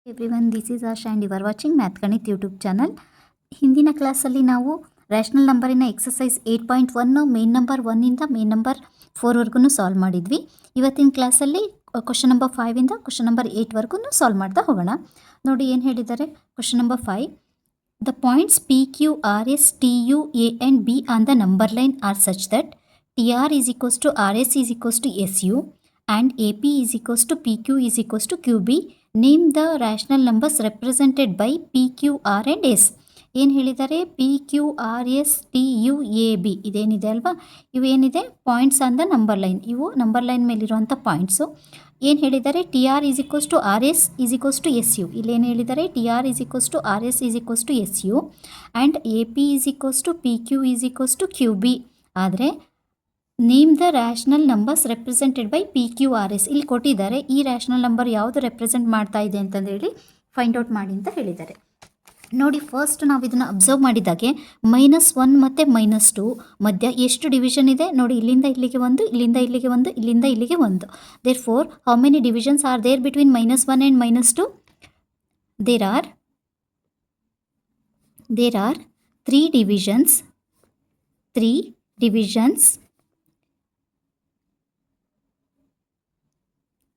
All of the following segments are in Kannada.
Everyone, this is Asha and you are watching math Ganit YouTube channel. ಹಿಂದಿನ ಕ್ಲಾಸಲ್ಲಿ ನಾವು ರ್ಯಾಷನಲ್ ನಂಬರಿನ ಎಕ್ಸಸೈಸ್ 8.1 ಮೇನ್ ನಂಬರ್ 1ಇಂದ ಮೇನ್ ನಂಬರ್ 4ವರೆಗೂ ಸಾಲ್ವ್ ಮಾಡಿದ್ವಿ. ಇವತ್ತಿನ ಕ್ಲಾಸಲ್ಲಿ ಕ್ವಶನ್ ನಂಬರ್ 5ಇಂದ ಕ್ವಶನ್ ನಂಬರ್ 8ವರೆಗೂ ಸಾಲ್ವ್ ಮಾಡ್ತಾ ಹೋಗೋಣ. ನೋಡಿ ಏನು ಹೇಳಿದ್ದಾರೆ. Question number 5, the points P Q R S T U A and B on the number line are such that T R is equals to R S is equals to S U and A P is equals to P Q is equals to Q B. Name the rational numbers represented by P Q R and S. ಏನು ಹೇಳಿದ್ದಾರೆ, P Q R S T U A B ಇದೇನಿದೆ ಅಲ್ವಾ, ಇವೇನಿದೆ points on the number line, ಇವು ನಂಬರ್ ಲೈನ್ ಮೇಲಿರುವಂಥ ಪಾಯಿಂಟ್ಸು. ಏನು ಹೇಳಿದ್ದಾರೆ, T R is equals to R S is equals to S U. ಇಲ್ಲೇನು ಹೇಳಿದ್ದಾರೆ, T R is equals to R S is equals to S U and A P is equals to P Q is equals to Q B. ಆದರೆ name the rational numbers represented by P Q R S. ಇಲ್ಲಿ ಕೊಟ್ಟಿದ್ದಾರೆ, ಈ ರ್ಯಾಷನಲ್ ನಂಬರ್ ಯಾವುದು ರೆಪ್ರೆಸೆಂಟ್ ಮಾಡ್ತಾ ಇದೆ ಅಂತಂದೇಳಿ ಫೈಂಡ್ ಔಟ್ ಮಾಡಿ ಅಂತ ಹೇಳಿದ್ದಾರೆ. ನೋಡಿ, ಫಸ್ಟ್ ನಾವು ಇದನ್ನು ಅಬ್ಸರ್ವ್ ಮಾಡಿದಾಗೆ -1 ಮತ್ತು -2 ಮಧ್ಯ ಎಷ್ಟು ಡಿವಿಷನ್ ಇದೆ ನೋಡಿ. ಇಲ್ಲಿಂದ ಇಲ್ಲಿಗೆ ಒಂದು, ಇಲ್ಲಿಂದ ಇಲ್ಲಿಗೆ ಒಂದು, ಇಲ್ಲಿಂದ ಇಲ್ಲಿಗೆ ಒಂದು. Therefore how many divisions are there between -1 and -2? There are 3 divisions. 3 divisions.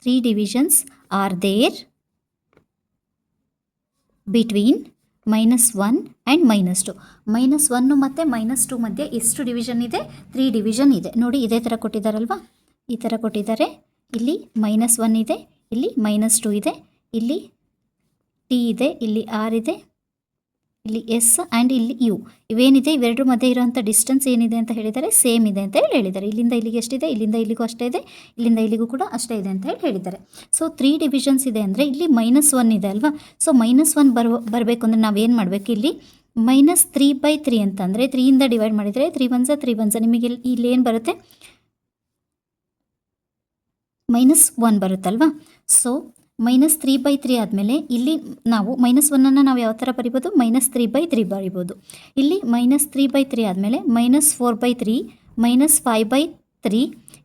3 divisions are there between -1 and -2. -1 ಮತ್ತು -2 ಮಧ್ಯೆ ಎಷ್ಟು ಡಿವಿಷನ್ ಇದೆ? 3 ಡಿವಿಷನ್ ಇದೆ. ನೋಡಿ, ಇದೇ ಥರ ಕೊಟ್ಟಿದ್ದಾರಲ್ವಾ, ಈ ಥರ ಕೊಟ್ಟಿದ್ದಾರೆ. ಇಲ್ಲಿ -1 ಇದೆ, ಇಲ್ಲಿ -2 ಇದೆ, ಇಲ್ಲಿ ಟಿ ಇದೆ, ಇಲ್ಲಿ ಆರ್ ಇದೆ, ಇಲ್ಲಿ ಎಸ್ ಆ್ಯಂಡ್ ಇಲ್ಲಿ ಯು. ಇವೇನಿದೆ ಇವೆರಡರ ಮಧ್ಯೆ ಇರೋಂಥ ಡಿಸ್ಟೆನ್ಸ್ ಏನಿದೆ ಅಂತ ಹೇಳಿದ್ದಾರೆ, ಸೇಮ್ ಇದೆ ಅಂತ ಹೇಳಿದ್ದಾರೆ. ಇಲ್ಲಿಂದ ಇಲ್ಲಿಗೆ ಎಷ್ಟಿದೆ, ಇಲ್ಲಿಂದ ಇಲ್ಲಿಗೂ ಅಷ್ಟೇ ಇದೆ, ಇಲ್ಲಿಂದ ಇಲ್ಲಿಗೂ ಕೂಡ ಅಷ್ಟೇ ಇದೆ ಅಂತ ಹೇಳಿದ್ದಾರೆ. ಸೊ 3 ಡಿವಿಷನ್ಸ್ ಇದೆ ಅಂದರೆ ಇಲ್ಲಿ -1 ಇದೆ ಅಲ್ವಾ. ಸೊ -1 ಬರಬೇಕು ಅಂದರೆ ನಾವೇನು ಮಾಡಬೇಕು, ಇಲ್ಲಿ -3/3 ಅಂತಂದರೆ 3ಇಂದ ಡಿವೈಡ್ ಮಾಡಿದರೆ 3 1 3 1 ನಿಮಗೆ ಇಲ್ಲಿ ಏನು ಬರುತ್ತೆ, -1 ಬರುತ್ತಲ್ವಾ. ಸೊ -3/3 ಆದಮೇಲೆ ಇಲ್ಲಿ ನಾವು -1 ನಾವು ಯಾವ ಥರ ಬರಿಬೋದು, -3/3 ಬರಿಬೋದು. ಇಲ್ಲಿ -3/3 ಆದಮೇಲೆ -4/3, -5/3.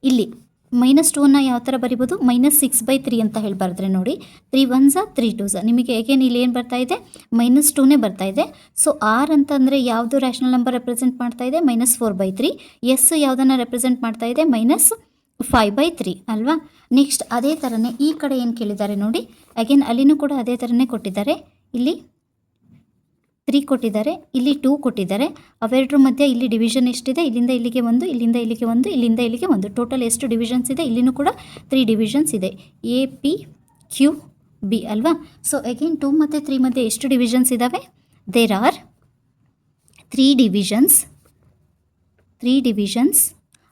ಇಲ್ಲಿ -2 ಯಾವ ಥರ ಬರಿಬೋದು, -6/3 ಅಂತ ಹೇಳಿ ಬರೆದ್ರೆ ನೋಡಿ. 3 1 3 2 ನಿಮಗೆ ಹೇಗೇನು ಇಲ್ಲಿ ಏನು ಬರ್ತಾ ಇದೆ, -2 ಬರ್ತಾ ಇದೆ. ಸೊ ಆರ್ ಅಂತಂದರೆ ಯಾವುದು ರ್ಯಾಷನಲ್ ನಂಬರ್ ರೆಪ್ರೆಸೆಂಟ್ ಮಾಡ್ತಾ ಇದೆ, -4/3. ಎಸ್ ಯಾವುದನ್ನು ರೆಪ್ರೆಸೆಂಟ್ ಮಾಡ್ತಾ ಇದೆ, -5/3 ಅಲ್ವಾ. ನೆಕ್ಸ್ಟ್ ಅದೇ ಥರನೇ ಈ ಕಡೆ ಏನು ಕೇಳಿದ್ದಾರೆ ನೋಡಿ, ಅಗೇನ್ ಅಲ್ಲಿನೂ ಕೂಡ ಅದೇ ಥರನೇ ಕೊಟ್ಟಿದ್ದಾರೆ. ಇಲ್ಲಿ 3 ಕೊಟ್ಟಿದ್ದಾರೆ, ಇಲ್ಲಿ 2 ಕೊಟ್ಟಿದ್ದಾರೆ. ಅವೆರಡರ ಮಧ್ಯೆ ಇಲ್ಲಿ ಡಿವಿಷನ್ ಎಷ್ಟಿದೆ, ಇಲ್ಲಿಂದ ಇಲ್ಲಿಗೆ ಒಂದು, ಇಲ್ಲಿಂದ ಇಲ್ಲಿಗೆ ಒಂದು, ಇಲ್ಲಿಂದ ಇಲ್ಲಿಗೆ ಒಂದು. ಟೋಟಲ್ ಎಷ್ಟು ಡಿವಿಷನ್ಸ್ ಇದೆ, ಇಲ್ಲಿನೂ ಕೂಡ 3 ಡಿವಿಷನ್ಸ್ ಇದೆ, ಎ ಪಿ ಕ್ಯೂ ಬಿ ಅಲ್ವಾ. ಸೊ ಅಗೇನ್ 2 ಮತ್ತು 3 ಮಧ್ಯೆ ಎಷ್ಟು ಡಿವಿಷನ್ಸ್ ಇದ್ದಾವೆ, there are 3 divisions. 3 divisions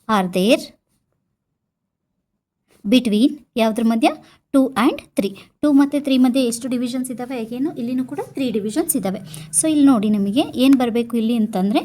are there between ಯಾವುದ್ರ ಮಧ್ಯ, 2 and 3. 2 ಮತ್ತು 3 ಮಧ್ಯೆ ಎಷ್ಟು ಡಿವಿಷನ್ಸ್ ಇದ್ದಾವೆ, ಹೇಗೇನು ಇಲ್ಲಿನೂ ಕೂಡ 3 ಡಿವಿಷನ್ಸ್ ಇದ್ದಾವೆ. ಸೊ ಇಲ್ಲಿ ನೋಡಿ, ನಿಮಗೆ ಏನು ಬರಬೇಕು ಇಲ್ಲಿ ಅಂತಂದರೆ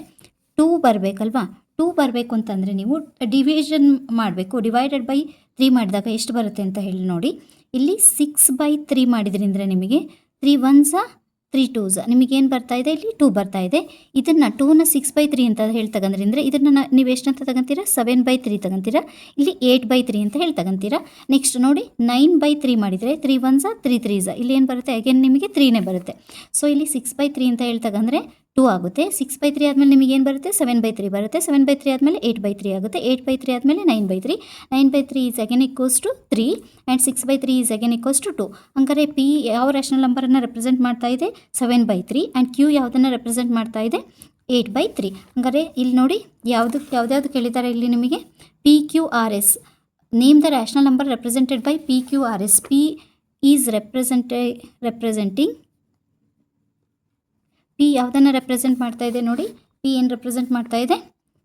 2 ಬರಬೇಕಲ್ವಾ. 2 ಬರಬೇಕು ಅಂತಂದರೆ ನೀವು ಡಿವಿಷನ್ ಮಾಡಬೇಕು. ಡಿವೈಡೆಡ್ ಬೈ 3 ಮಾಡಿದಾಗ ಎಷ್ಟು ಬರುತ್ತೆ ಅಂತ ಹೇಳಿ ನೋಡಿ. ಇಲ್ಲಿ 6/3 ಮಾಡಿದ್ರಿಂದ ನಿಮಗೆ 3 1 3 2 ನಿಮಗೇನು ಬರ್ತಾ ಇದೆ, ಇಲ್ಲಿ 2 ಬರ್ತಾ ಇದೆ. ಇದನ್ನು 2ನ 6/3 ಅಂತ ಹೇಳಿ ತಗೊಂಡ್ರಿಂದ ಇದನ್ನು ನೀವು ಎಷ್ಟಂತ ತಗೊಂತೀರಾ, 7/3 ತಗೊಂತೀರಾ. ಇಲ್ಲಿ 8/3 ಅಂತ ಹೇಳಿ ತಗೊಂತೀರಾ. ನೆಕ್ಸ್ಟ್ ನೋಡಿ, 9/3 ಮಾಡಿದರೆ 3 1 3 3 ಇಲ್ಲಿ ಏನು ಬರುತ್ತೆ, ಅಗೇನ್ ನಿಮಗೆ 3ನೇ ಬರುತ್ತೆ. ಸೊ ಇಲ್ಲಿ 6/3 ಅಂತ ಹೇಳಿ ತಗೊಂಡ್ರೆ 2 ಆಗುತ್ತೆ. 6/3 ಆದಮೇಲೆ ನಿಮಗೇನು ಬರುತ್ತೆ, 7/3 ಬರುತ್ತೆ. 7/3 ಆದಮೇಲೆ 8/3 ಆಗುತ್ತೆ. 8/3 ಆದಮೇಲೆ 9/3. 9/3 is again equals to 3 and 6/3 is again equals to 2. ಹಂಗಾರೆ ಪಿ ಯಾವ ರ್ಯಾಷನಲ್ ನಂಬರನ್ನು ರೆಪ್ರೆಸೆಂಟ್ ಮಾಡ್ತಾ ಇದೆ, 7/3 ಆ್ಯಂಡ್ ಕ್ಯೂ ಯಾವುದನ್ನು ರೆಪ್ರೆಸೆಂಟ್ ಮಾಡ್ತಾ ಇದೆ, 8/3. ಹಂಗಾರೆ ಇಲ್ಲಿ ನೋಡಿ, ಯಾವ್ದು ಕೇಳಿದ್ದಾರೆ ಇಲ್ಲಿ ನಿಮಗೆ, P Q R S. Name the rational number represented by P Q R S. P is representing, P ಯಾವುದನ್ನು ರೆಪ್ರೆಸೆಂಟ್ ಮಾಡ್ತಾ ಇದೆ ನೋಡಿ, ಪಿ ಏನು ರೆಪ್ರೆಸೆಂಟ್ ಮಾಡ್ತಾ ಇದೆ,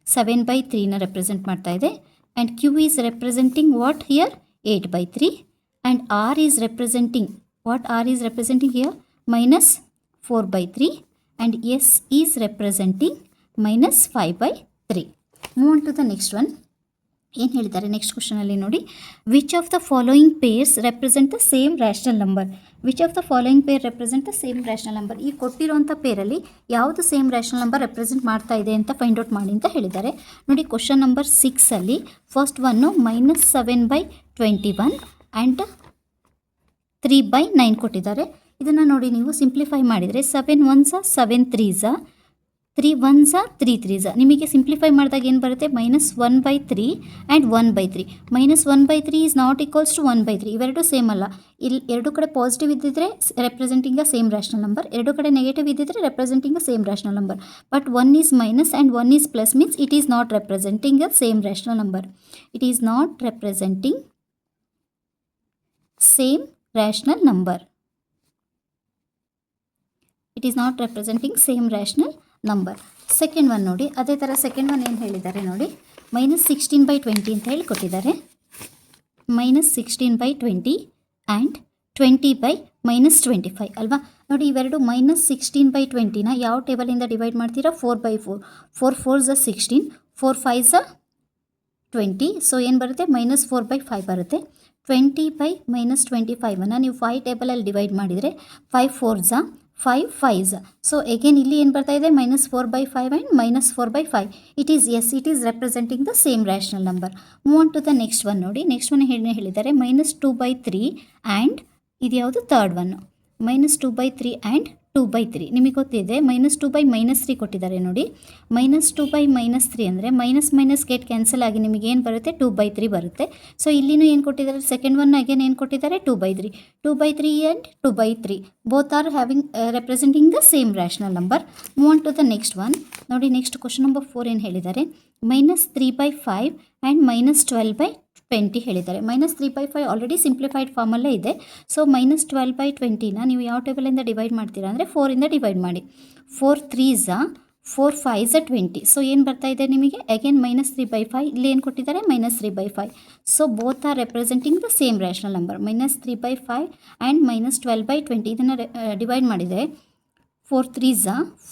7/3ನ ರೆಪ್ರೆಸೆಂಟ್ ಮಾಡ್ತಾ ಇದೆ. And Q is representing what here, 8/3. And R is representing what, R is representing here -4/3. And S is representing -5/3. Move on to the next one. ಏನು ಹೇಳಿದ್ದಾರೆ ನೆಕ್ಸ್ಟ್ ಕ್ವಶನಲ್ಲಿ ನೋಡಿ, which of the following pairs represent the same rational number. Which of the following pair represent the same rational number. ಈ ಕೊಟ್ಟಿರುವಂಥ ಪೇರಲ್ಲಿ ಯಾವುದು ಸೇಮ್ ರ್ಯಾಷನಲ್ ನಂಬರ್ ರೆಪ್ರೆಸೆಂಟ್ ಮಾಡ್ತಾ ಇದೆ ಅಂತ ಫೈಂಡ್ ಔಟ್ ಮಾಡಿ ಅಂತ ಹೇಳಿದ್ದಾರೆ. ನೋಡಿ, ಕ್ವಶನ್ ನಂಬರ್ 6ಅಲ್ಲಿ ಫಸ್ಟ್ ಒನ್ನು -7/21 ಆ್ಯಂಡ್ 3/9 ಕೊಟ್ಟಿದ್ದಾರೆ. ಇದನ್ನು ನೋಡಿ ನೀವು ಸಿಂಪ್ಲಿಫೈ ಮಾಡಿದರೆ 7 1s 7 3s 3 1s 3 3s. ನಿಮಗೆ ಸಿಂಪ್ಲಿಫೈ ಮಾಡಿದಾಗ ಏನು ಬರುತ್ತೆ, -1/3 and 1/3. -1/3 is not equals to 1/3. ಇವೆರಡು ಸೇಮ್ ಅಲ್ಲ. ಇಲ್ಲಿ ಎರಡು ಕಡೆ ಪಾಸಿಟಿವ್ ಇದ್ದಿದ್ರೆ representing a same rational number, ಎರಡು ಕಡೆ ನೆಗೆಟಿವ್ ಇದ್ದಿದ್ರೆ representing a same rational number. But 1 is minus and 1 is plus means it is not representing a same rational number. It is not representing same rational number. It is not representing same rational number. Second one ನೋಡಿ, ಅದೇ ಥರ ಸೆಕೆಂಡ್ ಒನ್ ಏನು ಹೇಳಿದ್ದಾರೆ ನೋಡಿ, -16/20 ಅಂತ ಹೇಳಿ ಕೊಟ್ಟಿದ್ದಾರೆ. -16/20 ಆ್ಯಂಡ್ 20/-25 ಅಲ್ವಾ. ನೋಡಿ ಇವೆರಡು -16/20ನ ಯಾವ ಟೇಬಲಿಂದ ಡಿವೈಡ್ ಮಾಡ್ತೀರಾ, 4/4. 4 4s 16, 4 5s 20. ಸೊ ಏನು ಬರುತ್ತೆ, -4/5 ಬರುತ್ತೆ. 20/-25 ನೀವು 5 ಟೇಬಲಲ್ಲಿ ಡಿವೈಡ್ ಮಾಡಿದರೆ 5 4s 5 5s. ಸೊ ಅಗೇನ್ ಇಲ್ಲಿ ಏನು ಬರ್ತಾ ಇದೆ, -4/5 and -4/5. It is representing the same rational number. Move on to the next one ನೋಡಿ. ನೆಕ್ಸ್ಟ್ ಒನ್ ಹೇಳಿದ್ದಾರೆ -2/3 ಆ್ಯಂಡ್ ಇದು ಯಾವುದು ಥರ್ಡ್ ಒನ್ನು, -2/3 ಆ್ಯಂಡ್ 2/3. ನಿಮಗೆ ಗೊತ್ತಿದೆ -2/-3 ಕೊಟ್ಟಿದ್ದಾರೆ ನೋಡಿ. -2/-3 ಅಂದರೆ ಮೈನಸ್ ಗೆಟ್ ಕ್ಯಾನ್ಸಲ್ ಆಗಿ ನಿಮಗೆ ಏನು ಬರುತ್ತೆ, 2/3 ಬರುತ್ತೆ. ಸೊ ಇಲ್ಲಿನೂ ಏನು ಕೊಟ್ಟಿದ್ದಾರೆ, ಸೆಕೆಂಡ್ ಒನ್ ಅಗೇನ್ ಏನು ಕೊಟ್ಟಿದ್ದಾರೆ, 2/3. 2/3 and 2/3 both are having representing the same rational number. Move on to the next one ನೋಡಿ. ನೆಕ್ಸ್ಟ್ ಕ್ವಶನ್ ನಂಬರ್ 4 ಏನು ಹೇಳಿದ್ದಾರೆ, -3/5 ಆ್ಯಂಡ್ -12/20 ಹೇಳಿದ್ದಾರೆ. -3/5 ಆಲ್ರೆಡಿ ಸಿಂಪ್ಲಿಫೈಡ್ ಫಾರ್ಮಲ್ಲೇ ಇದೆ. ಸೊ -12/20ನ ನೀವು ಯಾವ ಟೇಬಲಿಂದ ಡಿವೈಡ್ ಮಾಡ್ತೀರಾ ಅಂದರೆ 4ಇಂದ ಡಿವೈಡ್ ಮಾಡಿ. 4 3s 4 5s 20. ಸೊ ಏನು ಬರ್ತಾ ಇದೆ ನಿಮಗೆ, ಅಗೇನ್ -3/5. ಇಲ್ಲಿ ಏನು ಕೊಟ್ಟಿದ್ದಾರೆ, -3/5. So both are representing the same rational number. -3/5 and -12/20 ಇದನ್ನು ಡಿವೈಡ್ ಮಾಡಿದರೆ 4 3s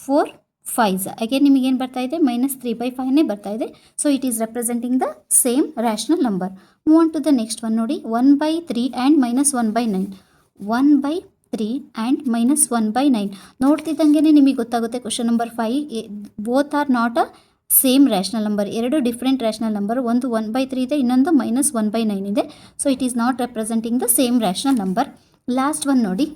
4 5s ಅಗೇನ್ ನಿಮಗೇನು ಬರ್ತಾ ಇದೆ, -3/5ನೇ ಬರ್ತಾ ಇದೆ. So it is representing the same rational number. Move on to the next one ನೋಡಿ. 1/3 ಆ್ಯಂಡ್ -1/9. 1/3 ಆ್ಯಂಡ್ -1/9 ನೋಡ್ತಿದ್ದಂಗೆ ನಿಮಗೆ ಗೊತ್ತಾಗುತ್ತೆ question number 5 both are not a same rational number. ಎರಡು ಡಿಫ್ರೆಂಟ್ ರ್ಯಾಷನಲ್ ನಂಬರ್, ಒಂದು 1/3 ಇದೆ, ಇನ್ನೊಂದು -1/9 ಇದೆ. So it is not representing the same rational number. Last one ನೋಡಿ,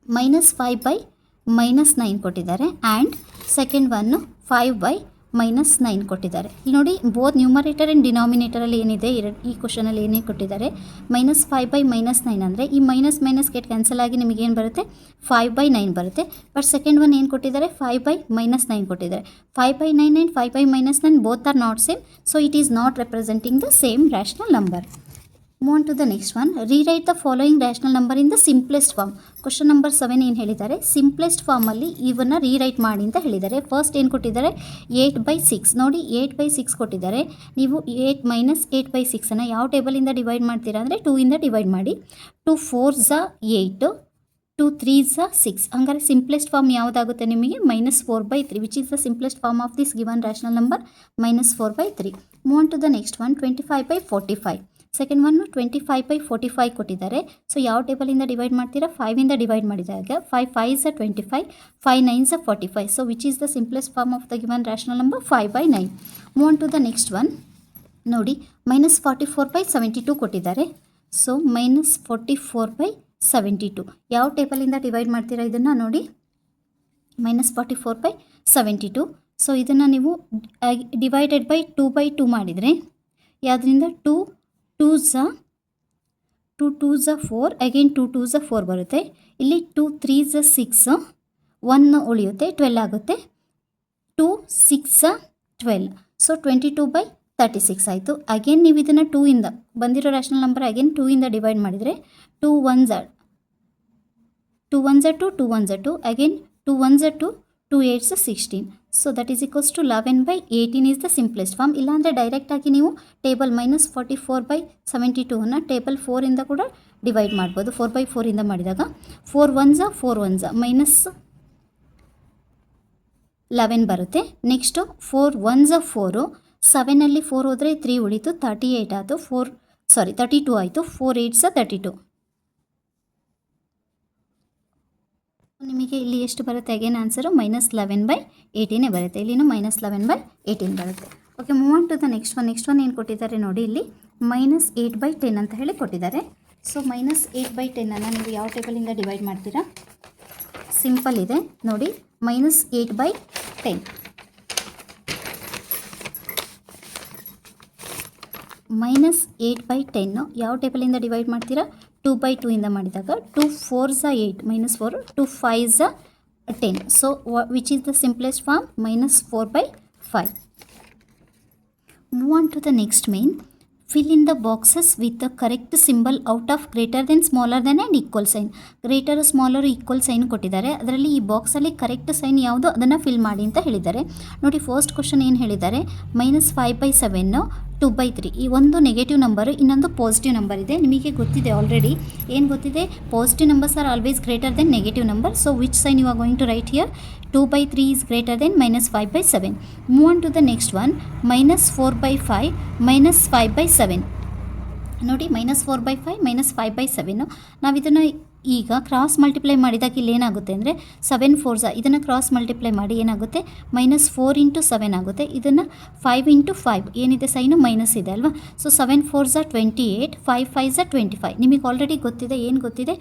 -5/-9 ಕೊಟ್ಟಿದ್ದಾರೆ ಆ್ಯಂಡ್ ಸೆಕೆಂಡ್ ಒನ್ನು 5/-9 ಕೊಟ್ಟಿದ್ದಾರೆ. ಇಲ್ಲಿ ನೋಡಿ ಬೋತ್ ನ್ಯೂಮರೇಟರ್ ಆ್ಯಂಡ್ ಡಿನಾಮಿನೇಟರಲ್ಲಿ ಏನಿದೆ ಈ ಕ್ವಶನಲ್ಲಿ ಏನೇ ಕೊಟ್ಟಿದ್ದಾರೆ, -5/-9 ಅಂದರೆ ಈ ಮೈನಸ್ ಗೆಟ್ ಕ್ಯಾನ್ಸಲ್ ಆಗಿ ನಿಮಗೇನು ಬರುತ್ತೆ, 5/9 ಬರುತ್ತೆ. ಬಟ್ ಸೆಕೆಂಡ್ ಒನ್ ಏನು ಕೊಟ್ಟಿದ್ದಾರೆ, 5/-9 ಕೊಟ್ಟಿದ್ದಾರೆ. 5/9 and 5/-9 both are not same. So it is not representing the same rational number. Move on to the next one. Rewrite the following rational number in the simplest form. Question number 7 ಏನು ಹೇಳಿದ್ದಾರೆ, ಸಿಂಪ್ಲೆಸ್ಟ್ ಫಾರ್ಮಲ್ಲಿ ಇವನ್ನು ರೀರೈಟ್ ಮಾಡಿ ಅಂತ ಹೇಳಿದ್ದಾರೆ. ಫಸ್ಟ್ ಏನು ಕೊಟ್ಟಿದ್ದಾರೆ, 8/6. ನೋಡಿ 8/6 ಕೊಟ್ಟಿದ್ದಾರೆ. ನೀವು 8/6 ಯಾವ ಟೇಬಲಿಂದ ಡಿವೈಡ್ ಮಾಡ್ತೀರಾ ಅಂದರೆ 2ಇಂದ ಡಿವೈಡ್ ಮಾಡಿ. 2 4s 8, 2 3s 6. ಹಂಗಾರೆ ಸಿಂಪ್ಲೆಸ್ಟ್ ಫಾರ್ಮ್ ಯಾವುದಾಗುತ್ತೆ ನಿಮಗೆ, -4/3 which is the simplest form of this given rational number, -4/3. Move on to the next one. 25/45. Second ಒನ್ನು 25/45 ಕೊಟ್ಟಿದ್ದಾರೆ. ಸೊ ಯಾವ ಟೇಬಲಿಂದ ಡಿವೈಡ್ ಮಾಡ್ತೀರಾ, 5ಇಂದ ಡಿವೈಡ್ ಮಾಡಿದಾಗ 5 5s 25, 5 9s 45. So which is the simplest form of the given rational number, 5/9. Move on to the next one ನೋಡಿ. -44/72 ಕೊಟ್ಟಿದ್ದಾರೆ. ಸೊ -44/72 ಯಾವ ಟೇಬಲಿಂದ ಡಿವೈಡ್ ಮಾಡ್ತೀರಾ ಇದನ್ನು ನೋಡಿ, -44/72. ಸೊ ಇದನ್ನು ನೀವು ಡಿವೈಡೆಡ್ ಬೈ 2/2 ಮಾಡಿದರೆ ಯಾವುದರಿಂದ, 2 2s 4, ಅಗೇನ್ 2 2s 4 ಬರುತ್ತೆ. ಇಲ್ಲಿ 2 3s 6, 1 ಉಳಿಯುತ್ತೆ, 12 ಆಗುತ್ತೆ. 2 6 12. ಸೊ 22/36 ಆಯಿತು. ಅಗೇನ್ ನೀವು ಇದನ್ನು 2ಇಂದ ಬಂದಿರೋ ರ್ಯಾಷನಲ್ ನಂಬರ್ ಅಗೇನ್ 2ಇಂದ ಡಿವೈಡ್ ಮಾಡಿದರೆ 2 1s 2 1s 2, again 2 1s 2, 2 8s 16. So that is equals to 11/18 is the simplest form. ಇಲ್ಲಾಂದರೆ ಡೈರೆಕ್ಟಾಗಿ ನೀವು ಟೇಬಲ್ -44/72 ಟೇಬಲ್ 4ಇಂದ ಕೂಡ ಡಿವೈಡ್ ಮಾಡ್ಬೋದು. 4/4ಇಂದ ಮಾಡಿದಾಗ 4 1s 4 1s -11 ಬರುತ್ತೆ. ನೆಕ್ಸ್ಟು 4 1s 4, 7ಅಲ್ಲಿ 4 ಹೋದರೆ 3 ಉಳಿತು, 38 ಆಯಿತು. 32 ಆಯಿತು. 4 8s 32. ನಿಮಗೆ ಇಲ್ಲಿ ಎಷ್ಟು ಬರುತ್ತೆ, ಅಗೇನ್ ಆನ್ಸರು -11/18 ಬರುತ್ತೆ. ಇಲ್ಲಿನೂ -11/18 ಬರುತ್ತೆ. Okay, move on to the next one ಏನು ಕೊಟ್ಟಿದ್ದಾರೆ ನೋಡಿ. ಇಲ್ಲಿ -8/10 ಅಂತ ಹೇಳಿ ಕೊಟ್ಟಿದ್ದಾರೆ. ಸೊ -8/10 ನೀವು ಯಾವ ಟೇಬಲಿಂದ ಡಿವೈಡ್ ಮಾಡ್ತೀರಾ, ಸಿಂಪಲ್ ಇದೆ ನೋಡಿ, -8/10. -8/10 ಯಾವ ಟೇಬಲಿಂದ ಡಿವೈಡ್ ಮಾಡ್ತೀರಾ? 2/2 ಇಂದ ಮಾಡಿದಾಗ 2 4s are 8, -4, 2 5s are 10. So which is the simplest form? -4/5. Move on to the next main. Fill in the boxes with the correct symbol out of greater than, smaller than and equal sign. Greater, smaller, equal sign ಕೊಟ್ಟಿದ್ದಾರೆ. ಅದರಲ್ಲಿ ಈ ಬಾಕ್ಸಲ್ಲಿ ಕರೆಕ್ಟ್ ಸೈನ್ ಯಾವುದು ಅದನ್ನು ಫಿಲ್ ಮಾಡಿ ಅಂತ ಹೇಳಿದ್ದಾರೆ. ನೋಡಿ, ಫಸ್ಟ್ ಕ್ವಶನ್ ಏನು ಹೇಳಿದ್ದಾರೆ, -5/7 2/3. ಈ ಒಂದು ನೆಗೆಟಿವ್ ನಂಬರು, ಇನ್ನೊಂದು ಪಾಸಿಟಿವ್ ನಂಬರ್ ಇದೆ. ನಿಮಗೆ ಗೊತ್ತಿದೆ ಆಲ್ರೆಡಿ. ಏನು ಗೊತ್ತಿದೆ? Positive numbers are always greater than negative number. So which sign you are going to write here? 2/3 is greater than -5/7. Move on to the next one, -4/5 -5/7. ನೋಡಿ, -4/5 -5/7. ನಾವು ಇದನ್ನು ಈಗ ಕ್ರಾಸ್ ಮಲ್ಟಿಪ್ಲೈ ಮಾಡಿದಾಗ ಇಲ್ಲಿ ಏನಾಗುತ್ತೆ ಅಂದರೆ 7 4s, ಇದನ್ನು ಕ್ರಾಸ್ ಮಲ್ಟಿಪ್ಲೈ ಮಾಡಿ ಏನಾಗುತ್ತೆ? -4 × 7 ಆಗುತ್ತೆ. ಇದನ್ನು 5 × 5 ಏನಿದೆ ಸೈನು ಮೈನಸ್ ಇದೆ ಅಲ್ವಾ. So 7 4s are 28, 5 5s are 25. ನಿಮಗೆ ಆಲ್ರೆಡಿ ಗೊತ್ತಿದೆ. ಏನು ಗೊತ್ತಿದೆ?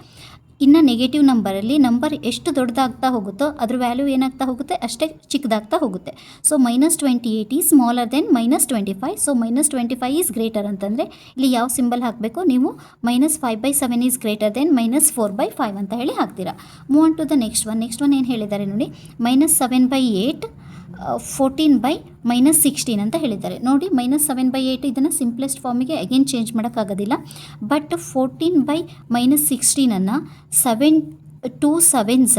ಇನ್ನು ನೆಗೆಟಿವ್ ನಂಬರಲ್ಲಿ ನಂಬರ್ ಎಷ್ಟು ದೊಡ್ಡದಾಗ್ತಾ ಹೋಗುತ್ತೋ ಅದ್ರ ವ್ಯಾಲ್ಯೂ ಏನಾಗ್ತಾ ಹೋಗುತ್ತೆ? ಅಷ್ಟೇ ಚಿಕ್ಕದಾಗ್ತಾ ಹೋಗುತ್ತೆ. So -28 is smaller than -25. So -25 is greater ಅಂತಂದರೆ ಇಲ್ಲಿ ಯಾವ ಸಿಂಬಲ್ ಹಾಕಬೇಕು ನೀವು? -5/7 ಈಸ್ ಗ್ರೇಟರ್ ದೆನ್ -4/5 ಅಂತ ಹೇಳಿ ಹಾಕ್ತೀರಾ. Move on to the next one ಏನು ಹೇಳಿದ್ದಾರೆ ನೋಡಿ, -7/8 14/-16 ಅಂತ ಹೇಳಿದ್ದಾರೆ. ನೋಡಿ, -7/8 ಇದನ್ನು ಸಿಂಪ್ಲೆಸ್ಟ್ ಫಾರ್ಮಿಗೆ ಅಗೇನ್ ಚೇಂಜ್ ಮಾಡೋಕ್ಕಾಗೋದಿಲ್ಲ. ಬಟ್ 14/-16 7 2 7s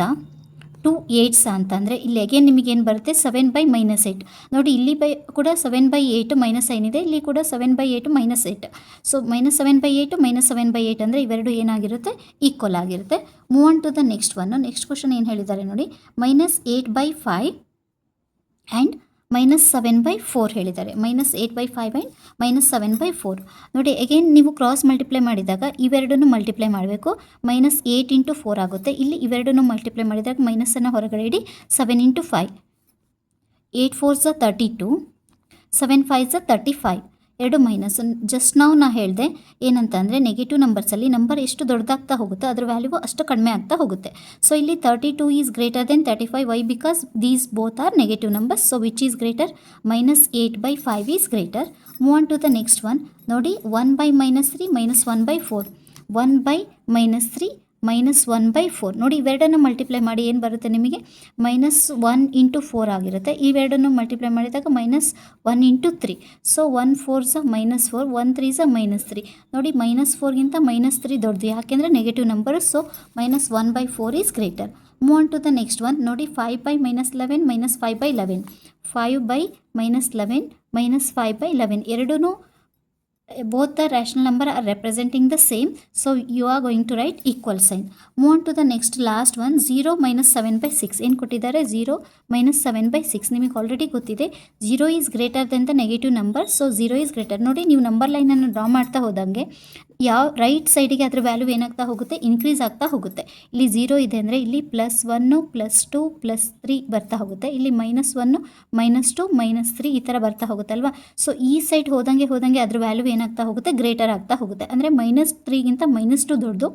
2 8s ಅಂತಂದರೆ ಇಲ್ಲಿ ಅಗೇನ್ ನಿಮಗೇನು ಬರುತ್ತೆ? 7/-8. ನೋಡಿ, ಇಲ್ಲಿ ಕೂಡ 7/8 ಮೈನಸ್ ಸೈನ್ ಇದೆ, ಇಲ್ಲಿ ಕೂಡ 7/8 -8. ಸೊ -7/8 -7/8 ಅಂದರೆ ಇವೆರಡು ಏನಾಗಿರುತ್ತೆ? ಈಕ್ವಲ್ ಆಗಿರುತ್ತೆ. Move on to the next question ಏನು ಹೇಳಿದ್ದಾರೆ ನೋಡಿ, -8/5 ಆ್ಯಂಡ್ -7/4 ಹೇಳಿದ್ದಾರೆ. -8/5 ಆ್ಯಂಡ್ -7/4. ನೋಡಿ, ಅಗೇನ್ ನೀವು ಕ್ರಾಸ್ ಮಲ್ಟಿಪ್ಲೈ ಮಾಡಿದಾಗ ಇವೆರಡನ್ನು ಮಲ್ಟಿಪ್ಲೈ ಮಾಡಬೇಕು. -8 × 4 ಆಗುತ್ತೆ. ಇಲ್ಲಿ ಇವೆರಡನ್ನು ಮಲ್ಟಿಪ್ಲೈ ಮಾಡಿದಾಗ ಮೈನಸನ್ನು ಹೊರಗಡೆ ಇಡಿ. 7 × 5, 8 4s are 32, 7 5s are 35. ಎರಡು ಮೈನಸ್. ಜಸ್ಟ್ ನಾವು ಹೇಳಿದೆ ಏನಂತಂದರೆ ನೆಗೆಟಿವ್ ನಂಬರ್ಸಲ್ಲಿ ನಂಬರ್ ಎಷ್ಟು ದೊಡ್ಡದಾಗ್ತಾ ಹೋಗುತ್ತೋ ಅದ್ರ ವ್ಯಾಲ್ಯೂ ಅಷ್ಟು ಕಡಿಮೆ ಆಗ್ತಾ ಹೋಗುತ್ತೆ. ಸೊ ಇಲ್ಲಿ 32 is greater than 35. Why? Because these both are negative numbers. So which is greater? -8/5 is greater. Move on to the next one. ನೋಡಿ, 1/-3 -1/4. 1/-3 -1/4. ನೋಡಿ, ಇವೆರಡನ್ನು ಮಲ್ಟಿಪ್ಲೈ ಮಾಡಿ ಏನು ಬರುತ್ತೆ ನಿಮಗೆ? -1 × 4 ಆಗಿರುತ್ತೆ. ಇವೆರಡನ್ನು ಮಲ್ಟಿಪ್ಲೈ ಮಾಡಿದಾಗ -1 × 3. So 1 4s are -4, 1 3s are -3. ನೋಡಿ, -4ಗಿಂತ -3 ದೊಡ್ಡದು. ಯಾಕೆಂದರೆ negative number. So -1/4 is greater. Move on to the next one. ನೋಡಿ, 5/-11 -5/11. 5/-11 -5/11 ಎರಡೂ both the rational number are representing the same, so you are going to write equal sign. Move on to the next last one, 0 -7/6. ಏನು ಕೊಟ್ಟಿದ್ದಾರೆ? 0 -7/6. ನಿಮಗೆ ಆಲ್ರೆಡಿ ಗೊತ್ತಿದೆ 0 is greater then the negative number. So 0 is greater. ನೋಡಿ, ನೀವು ನಂಬರ್ ಲೈನನ್ನು ಡ್ರಾ ಮಾಡ್ತಾ ಹೋದಂಗೆ ಯಾವ ರೈಟ್ ಸೈಡಿಗೆ ಅದರ ವ್ಯಾಲ್ಯೂ ಏನಾಗ್ತಾ ಹೋಗುತ್ತೆ? ಇನ್ಕ್ರೀಸ್ ಆಗ್ತಾ ಹೋಗುತ್ತೆ. ಇಲ್ಲಿ 0 ಇದೆ ಅಂದರೆ ಇಲ್ಲಿ +1 +2 +3 ಬರ್ತಾ ಹೋಗುತ್ತೆ. ಇಲ್ಲಿ -1 -2 -3 ಈ ಥರ ಬರ್ತಾ ಹೋಗುತ್ತೆ ಅಲ್ವಾ. ಸೊ ಈ ಸೈಡ್ ಹೋದಂಗೆ ಅದ್ರ ವ್ಯಾಲ್ಯೂ ಏನಾಗ್ತಾ ಹೋಗುತ್ತೆ? ಗ್ರೇಟರ್ ಆಗ್ತಾ ಹೋಗುತ್ತೆ. ಅಂದರೆ -3ಗಿಂತ -2 ದೊಡ್ಡದು,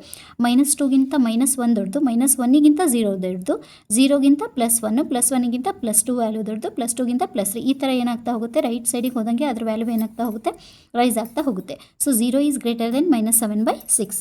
-2ಗಿಂತ -1 ದೊಡ್ಡದು, -1ಗಿಂತ 0 ದೊಡ್ಡದು, 0ಗಿಂತ +1, +1ಗಿಂತ +2 ವ್ಯಾಲ್ಯೂ ದೊಡ್ಡದು, +2ಗಿಂತ +3 ಈ ಥರ ಏನಾಗ್ತಾ ಹೋಗುತ್ತೆ? ರೈಟ್ ಸೈಡಿಗೆ ಹೋದಂಗೆ ಅದ್ರ ವ್ಯಾಲ್ಯೂ ಏನಾಗ್ತಾ ಹೋಗುತ್ತೆ? ರೈಸ್ ಆಗ್ತಾ ಹೋಗುತ್ತೆ. So 0 is greater then -7/6.